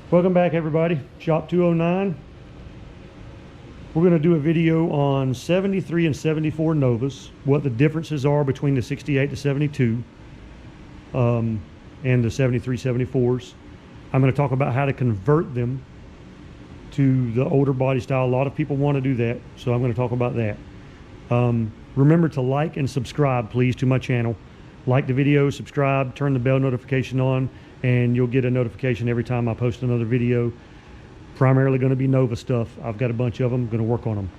Welcome back, everybody. Shop 209. We're going to do a video on 73 and 74 Novas, what the differences are between the 68 to 72 and the 73 74s. I'm going to talk about how to convert them to the older body style. A lot of people want to do that, so I'm going to talk about that. Remember to like and subscribe, please, to my channel. Like the video, subscribe, turn the bell notification on, and you'll get a notification every time I post another video. Primarily going to be Nova stuff. I've got a bunch of them, going to work on them.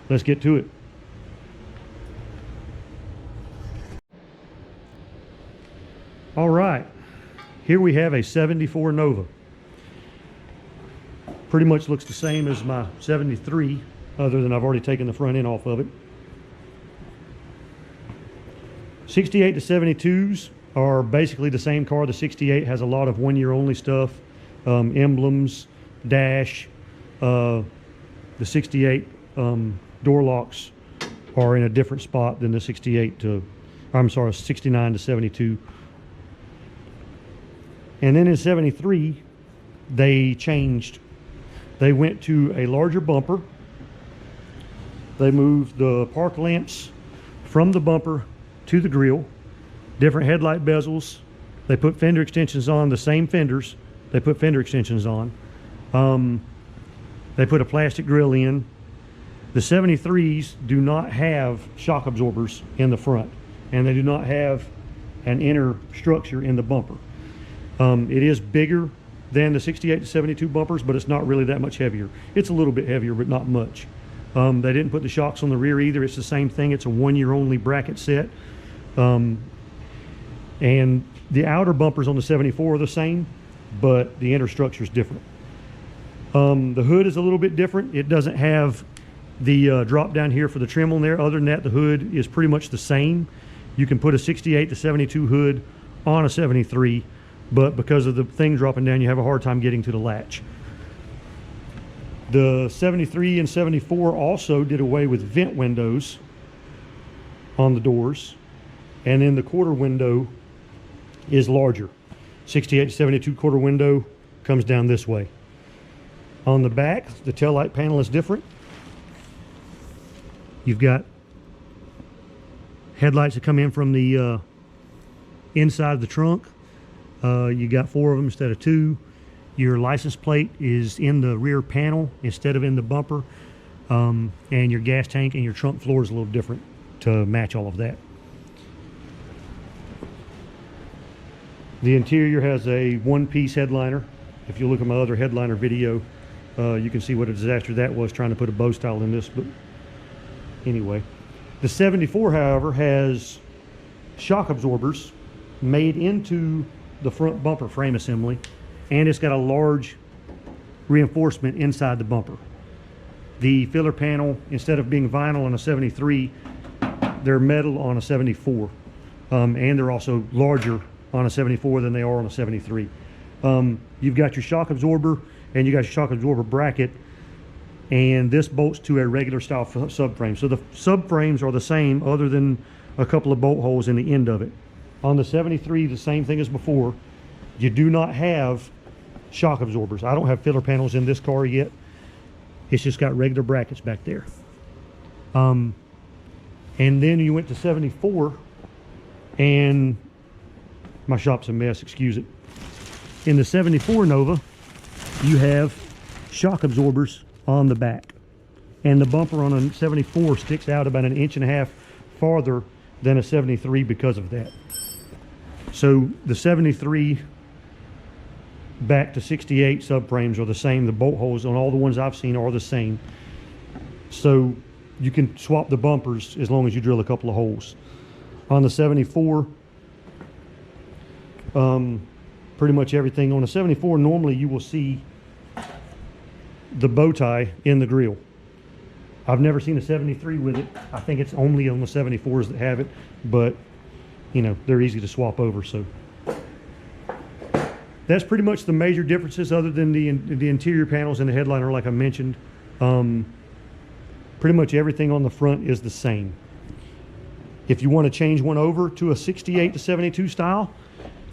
Let's get to it. All right, here we have a 74 Nova. Pretty much looks the same as my 73, other than I've already taken the front end off of it. 68 to 72s are basically the same car. The 68 has a lot of one-year only stuff, emblems, dash. The 68 door locks are in a different spot than the 69 to 72. And then in 73, they changed. They went to a larger bumper. They moved the park lamps from the bumper to the grille, different headlight bezels. They put fender extensions on, the same fenders. They put fender extensions on. They put a plastic grille in. The 73s do not have shock absorbers in the front, and they do not have an inner structure in the bumper. It is bigger than the 68 to 72 bumpers, but it's not really that much heavier. It's a little bit heavier, but not much. They didn't put the shocks on the rear either. It's the same thing. It's a one-year only bracket set. And the outer bumpers on the 74 are the same, but the inner structure is different. The hood is a little bit different. It doesn't have the drop down here for the trim on there. Other than that, the hood is pretty much the same. You can put a 68 to 72 hood on a 73, but because of the thing dropping down, you have a hard time getting to the latch. The 73 and 74 also did away with vent windows on the doors, and then the quarter window is larger. 68 to 72 quarter window comes down this way. On the back, the taillight panel is different. You've got headlights that come in from the inside of the trunk. You got 4 of them instead of 2. Your license plate is in the rear panel instead of in the bumper. And your gas tank and your trunk floor is a little different to match all of that. The interior has a one-piece headliner. If you look at my other headliner video, you can see what a disaster that was trying to put a bow style in this. But anyway, the 74, however, has shock absorbers made into the front bumper frame assembly, and it's got a large reinforcement inside the bumper. The filler panel, instead of being vinyl on a 73, they're metal on a 74, and they're also larger on a 74 than they are on a 73. You've got your shock absorber and you got your shock absorber bracket, and this bolts to a regular style subframe. So the subframes are the same other than a couple of bolt holes in the end of it. On the 73, the same thing as before. You do not have shock absorbers. I don't have filler panels in this car yet. It's just got regular brackets back there. And then you went to 74, and my shop's a mess, excuse it. In the 74 Nova, you have shock absorbers on the back, and the bumper on a 74 sticks out about 1.5 inches farther than a 73 because of that. So the 73 back to 68 subframes are the same. The bolt holes on all the ones I've seen are the same. So you can swap the bumpers as long as you drill a couple of holes. On the 74, pretty much everything on a 74, normally you will see the bow tie in the grill. I've never seen a 73 with it. I think it's only on the 74s that have it, but you know, they're easy to swap over. So that's pretty much the major differences, other than the interior panels and the headliner, like I mentioned. Pretty much everything on the front is the same. If you want to change one over to a 68 to 72 style,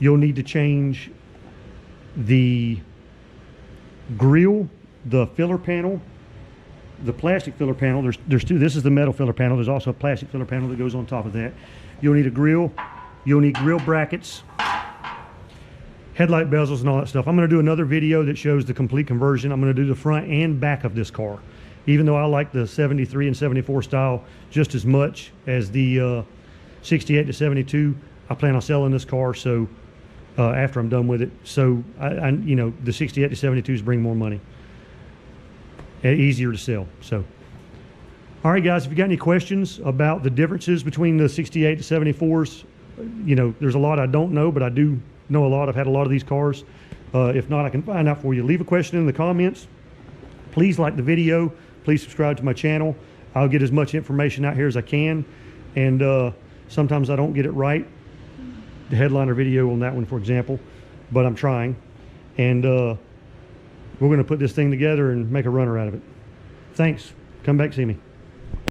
you'll need to change the grill, the filler panel, the plastic filler panel. There's two. This is the metal filler panel. There's also a plastic filler panel that goes on top of that. You'll need a grill. You'll need grill brackets, headlight bezels, and all that stuff. I'm going to do another video that shows the complete conversion. I'm going to do the front and back of this car. Even though I like the 73 and 74 style just as much as the 68 to 72, I plan on selling this car. So after I'm done with it, so I you know, the 68 to 72s bring more money, easier to sell. So, all right, guys, if you got any questions about the differences between the 68 to 74s, you know, there's a lot I don't know, but I do know a lot. I've had a lot of these cars. If not, I can find out for you. Leave a question in the comments. Please like the video. Please subscribe to my channel. I'll get as much information out here as I can. And sometimes I don't get it right. The headliner video on that one, for example, but I'm trying. And we're going to put this thing together and make a runner out of it. Thanks. Come back, see me.